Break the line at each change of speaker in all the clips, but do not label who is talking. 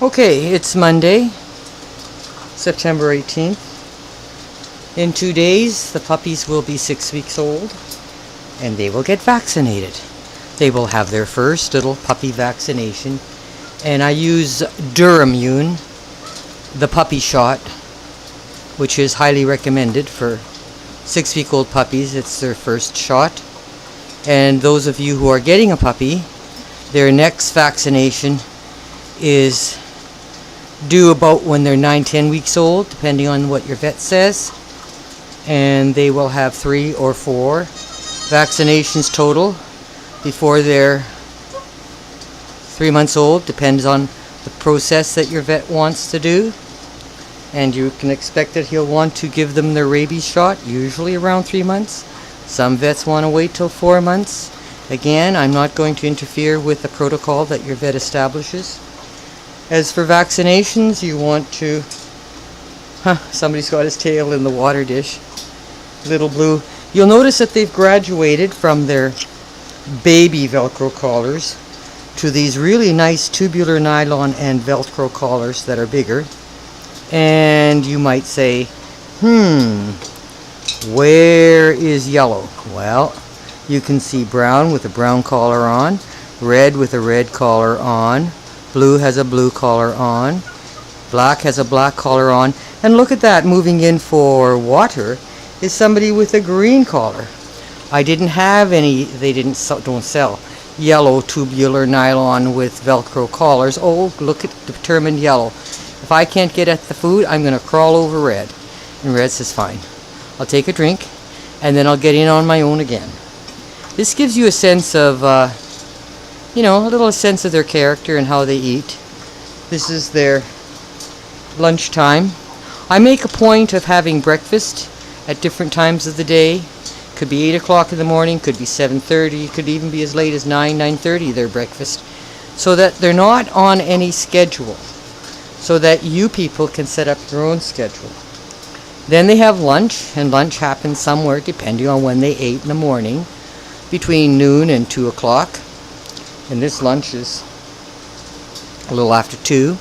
Okay, it's Monday, September 18th. In 2 days, the puppies will be 6 weeks old, and they will get vaccinated. They will have their first little puppy vaccination, and I use Duramune, the puppy shot, which is highly recommended for 6-week-old puppies. It's their first shot. And those of you who are getting a puppy, their next vaccination is due about when they're 9-10 weeks old, depending on what your vet says. And they will have 3 or 4 vaccinations total before they're 3 months old. Depends on the process that your vet wants to do. And you can expect that he'll want to give them their rabies shot, usually around 3 months. Some vets want to wait till 4 months. Again, I'm not going to interfere with the protocol that your vet establishes. As for vaccinations, you want to... somebody's got his tail in the water dish. Little blue. You'll notice that they've graduated from their baby Velcro collars to these really nice tubular nylon and Velcro collars that are bigger. And you might say, where is yellow? Well, you can see brown with a brown collar on, red with a red collar on, blue has a blue collar on, black has a black collar on, and look at that, moving in for water is somebody with a green collar. I didn't have any, don't sell yellow tubular nylon with Velcro collars. Oh, look at determined yellow. If I can't get at the food, I'm going to crawl over red. And red says, fine. I'll take a drink, and then I'll get in on my own again. This gives you a sense of, a little sense of their character and how they eat. This is their lunchtime. I make a point of having breakfast at different times of the day. Could be 8 o'clock in the morning, could be 7:30, could even be as late as 9:30 their breakfast. So that they're not on any schedule. So that you people can set up your own schedule. Then they have lunch, and lunch happens somewhere, depending on when they ate in the morning, between noon and 2 o'clock. And this lunch is a little after 2,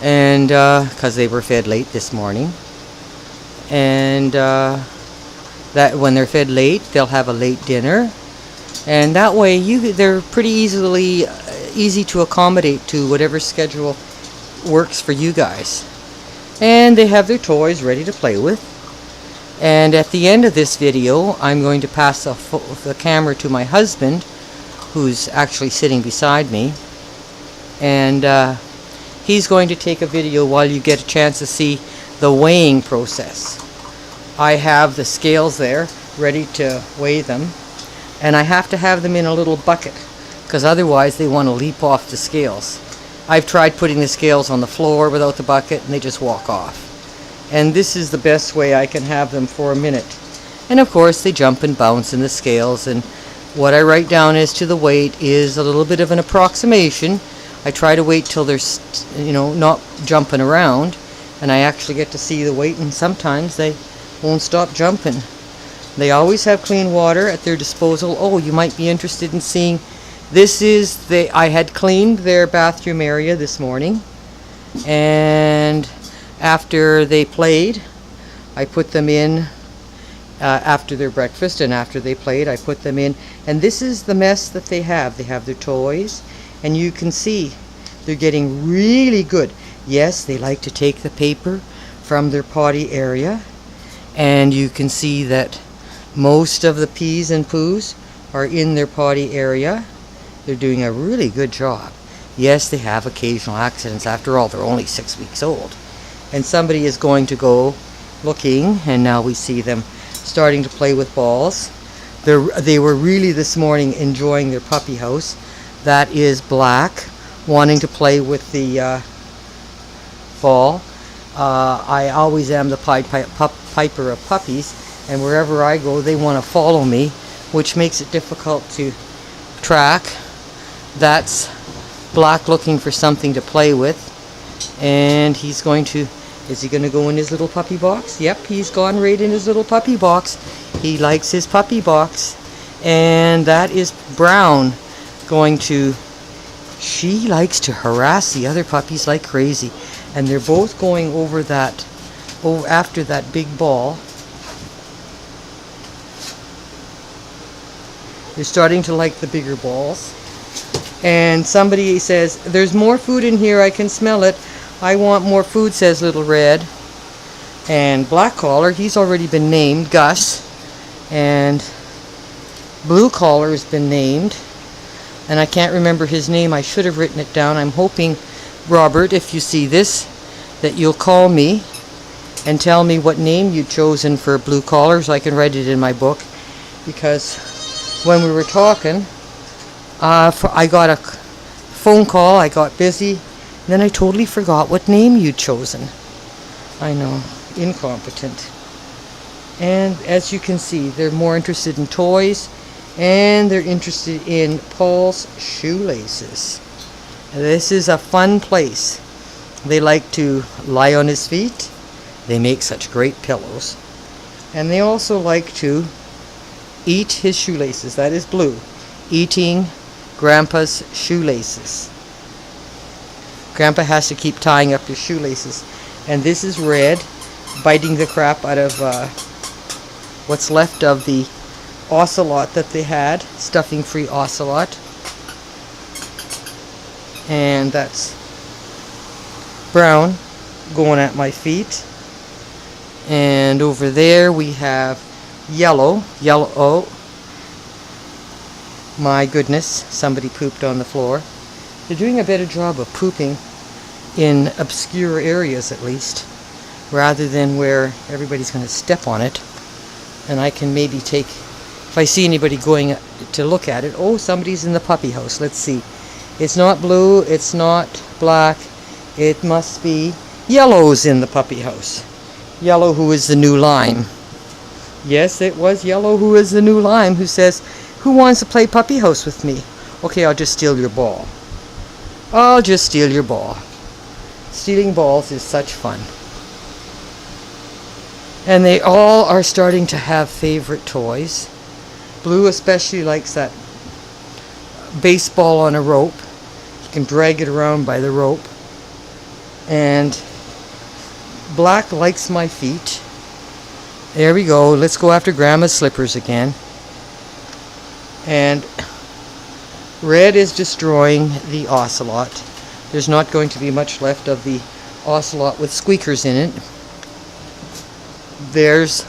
and because they were fed late this morning. And that when they're fed late, they'll have a late dinner, and that way they're pretty easy to accommodate to whatever schedule works for you guys. And they have their toys ready to play with. And at the end of this video, I'm going to pass the camera to my husband, who's actually sitting beside me, and he's going to take a video while you get a chance to see the weighing process. I have the scales there ready to weigh them, and I have to have them in a little bucket because otherwise they want to leap off the scales. I've tried putting the scales on the floor without the bucket, and they just walk off. And this is the best way I can have them for a minute. And of course they jump and bounce in the scales, and what I write down as to the weight is a little bit of an approximation. I try to wait till they're not jumping around, and I actually get to see the weight, and sometimes they won't stop jumping. They always have clean water at their disposal. Oh, you might be interested in seeing, this is I had cleaned their bathroom area this morning, and after they played, I put them in after their breakfast, and after they played, I put them in, and this is the mess that they have. They have their toys, and you can see they're getting really good. Yes, they like to take the paper from their potty area, and you can see that most of the pees and poos are in their potty area. They're doing a really good job. Yes, they have occasional accidents. After all, they're only 6 weeks old. And somebody is going to go looking, and now we see them starting to play with balls. They were really this morning enjoying their puppy house. That is Black, wanting to play with the ball. I always am the piper of puppies, and wherever I go, they want to follow me, which makes it difficult to track. That's Black looking for something to play with, and he's going to, is he going to go in his little puppy box? Yep, he's gone right in his little puppy box. He likes his puppy box. And that is Brown going to she likes to harass the other puppies like crazy. And they're both going over that, after that big ball. They're starting to like the bigger balls. And somebody says, there's more food in here, I can smell it. I want more food, says Little Red. And Black Collar, he's already been named, Gus. And Blue Collar has been named. And I can't remember his name, I should have written it down. I'm hoping, Robert, if you see this, that you'll call me and tell me what name you've chosen for Blue Collar so I can write it in my book. Because when we were talking, I got a phone call, I got busy, and then I totally forgot what name you'd chosen. I know, incompetent. And as you can see, they're more interested in toys, and they're interested in Paul's shoelaces. This is a fun place. They like to lie on his feet. They make such great pillows. And they also like to eat his shoelaces. That is Blue, eating Grandpa's shoelaces. Grandpa has to keep tying up his shoelaces. And this is Red, biting the crap out of what's left of the ocelot that they had, stuffing-free ocelot. And that's Brown going at my feet. And over there we have Yellow. Oh, my goodness, somebody pooped on the floor. They're doing a better job of pooping in obscure areas, at least, rather than where everybody's going to step on it. And I can maybe take, if I see anybody going to look at it, oh, somebody's in the puppy house. Let's see. It's not Blue, it's not Black, it must be Yellow's in the puppy house. Yellow, who is the new Lime. Yes, it was Yellow who is the new Lime, who says, who wants to play puppy house with me? Okay, I'll just steal your ball. I'll just steal your ball. Stealing balls is such fun. And they all are starting to have favorite toys. Blue especially likes that baseball on a rope. You can drag it around by the rope. And Black likes my feet. There we go. Let's go after Grandma's slippers again. And Red is destroying the ocelot. There's not going to be much left of the ocelot with squeakers in it. There's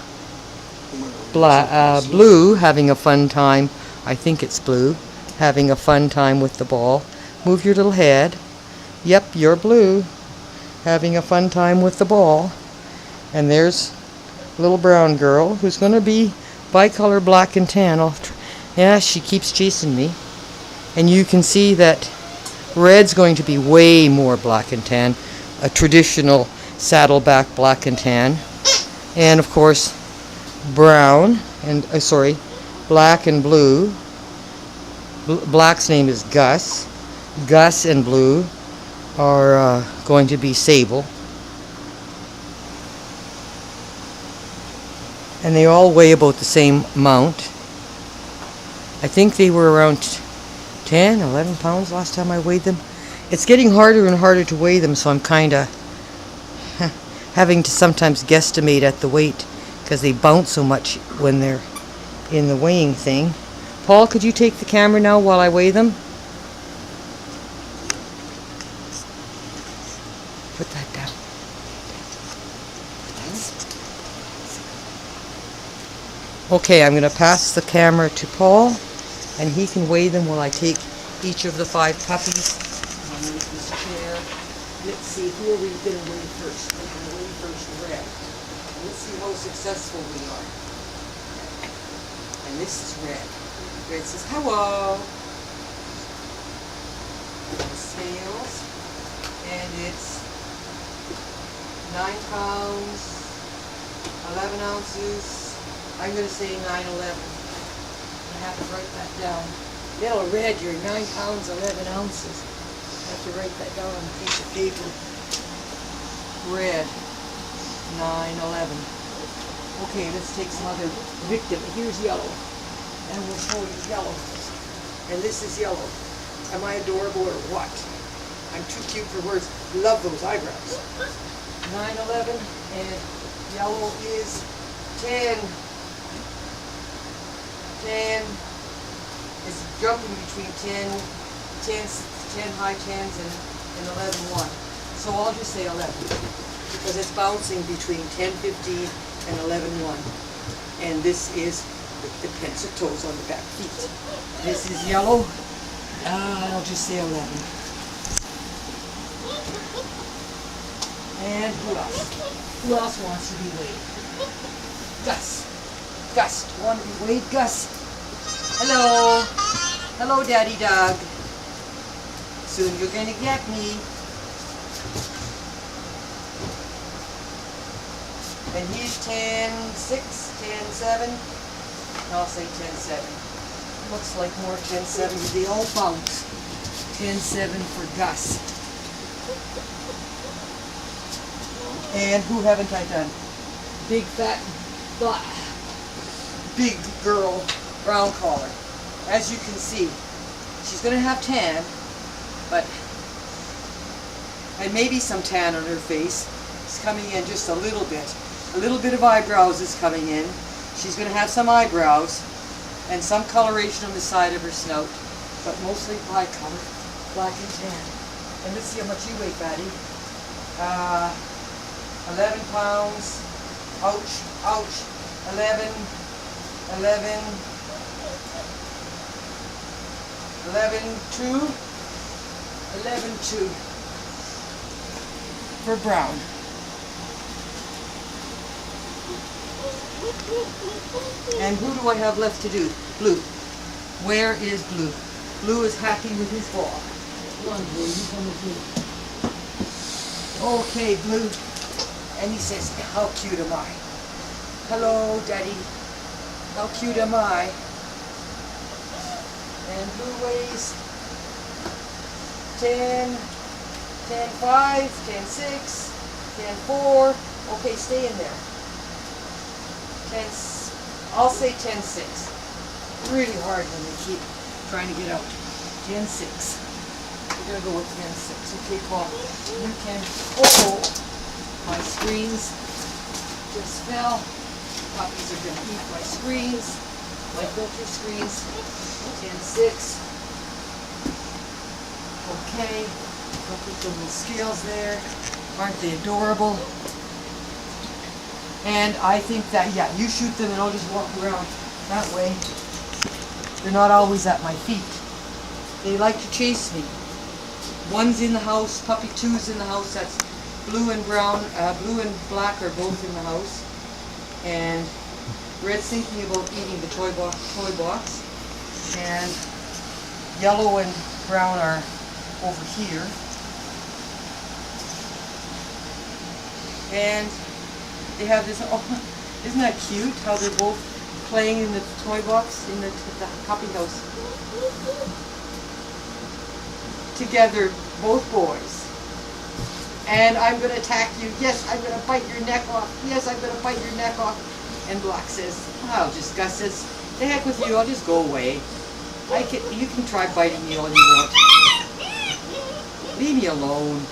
Blue having a fun time. I think it's Blue having a fun time with the ball. Move your little head. Yep, you're Blue having a fun time with the ball. And there's little brown girl who's going to be bicolor black and tan. Yeah, she keeps chasing me. And you can see that Red's going to be way more black and tan, a traditional saddleback black and tan. And of course, brown and Black and Blue. Black's name is Gus. Gus and Blue are going to be Sable. And they all weigh about the same amount. I think they were around 10, 11 pounds last time I weighed them. It's getting harder and harder to weigh them, so I'm kind of having to sometimes guesstimate at the weight because they bounce so much when they're in the weighing thing. Paul, could you take the camera now while I weigh them? Put that down. Okay, I'm going to pass the camera to Paul, and he can weigh them while I take each of the 5 puppies. I'll move this chair. Let's see, who are we going to weigh first? We're going to weigh first Red. Let's see how successful we are. And this is Red. Red says, hello. Scales. And it's 9 pounds, 11 ounces. I'm going to say 9/11. I have to write that down. Little Red, you're 9 pounds, 11 ounces. I have to write that down on a piece of paper. Red, 9/11. Okay, let's take some other victim. Here's Yellow. And we'll show you Yellow. And this is Yellow. Am I adorable or what? I'm too cute for words. Love those eyebrows. 9/11 and yellow is 10. 10. It's jumping between 10 high 10s and 11/1. So I'll just say 11 because it's bouncing between 10/15 and 11/1. And this is the pencil toes on the back feet. This is yellow. I'll just say 11. And who else? Who else wants to be weighed? Gus. Gus. Want to be weighed, Gus? Hello. Hello, Daddy Dog. Soon you're going to get me. And he's 10/6, 10/7. I'll say 10/7. Looks like more 10/7. They all bounce. 10/7 for Gus. And who haven't I done? Big fat, big girl, brown collar. As you can see, she's going to have tan, and maybe some tan on her face. It's coming in just a little bit. A little bit of eyebrows is coming in. She's going to have some eyebrows and some coloration on the side of her snout, but mostly eye color, black and tan. And let's see how much you weigh, Fatty. 11 pounds. Ouch, ouch. 11, 11, 11.2, 11.2 for brown. And who do I have left to do? Blue. Where is Blue? Blue is happy with his ball. Come on, Blue, you come with me. Okay, Blue. And he says, how cute am I? Hello, Daddy. How cute am I? And Blue weighs 10, 10.5, 10.6, 10.4. Okay, stay in there. 10, I'll say 10.6. Really hard when they keep trying to get out. 10.6. We're going to go with 10.6. Okay, Paul. You can... Oh, my screens just fell. Puppies are going to eat my screens. My filter screens. 10.6. Okay. I'll put the little scales there. Aren't they adorable? And I think that, yeah, you shoot them and I'll just walk around that way. They're not always at my feet. They like to chase me. One's in the house, puppy two's in the house. That's blue and brown, blue and black are both in the house. And Red's thinking about eating the toy box. And yellow and brown are over here. And they have this, oh, isn't that cute how they're both playing in the toy box in the puppy house. Together, both boys. And I'm going to attack you. Yes, I'm going to bite your neck off. Yes, I'm going to bite your neck off. And Black says, Gus says, the heck with you, I'll just go away. You can try biting me all you want. Leave me alone.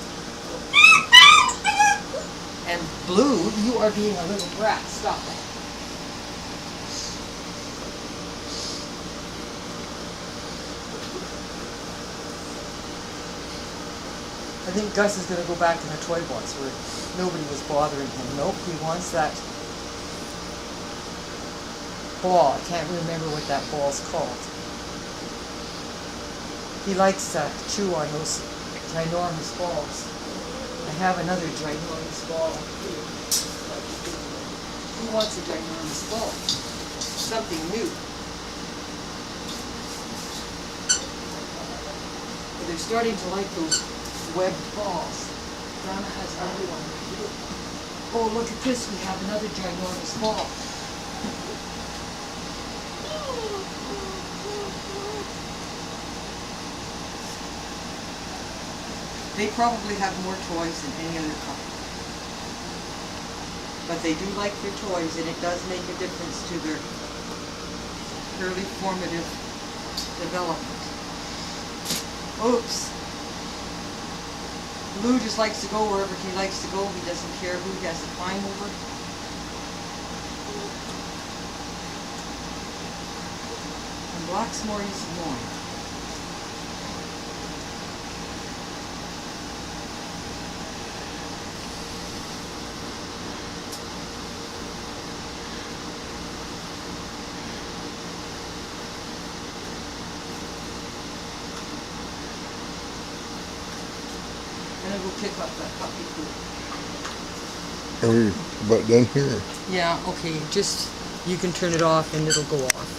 And Blue, you are being a little brat. Stop it. I think Gus is going to go back in the toy box where nobody was bothering him. Nope, he wants that ball. I can't remember what that ball's called. He likes to chew on those ginormous balls. I have another ginormous ball here. Who wants a ginormous ball? Something new. But they're starting to like those webbed balls. Grandma has another one right here. Oh, look at this. We have another ginormous ball. They probably have more toys than any other couple. But they do like their toys, and it does make a difference to their early formative development. Oops. Blue just likes to go wherever he likes to go. He doesn't care who he has to climb over. And black's more easygoing. And it will pick up that puppy poop.
Are we about done here?
Yeah, okay, just, you can turn it off and it'll go off.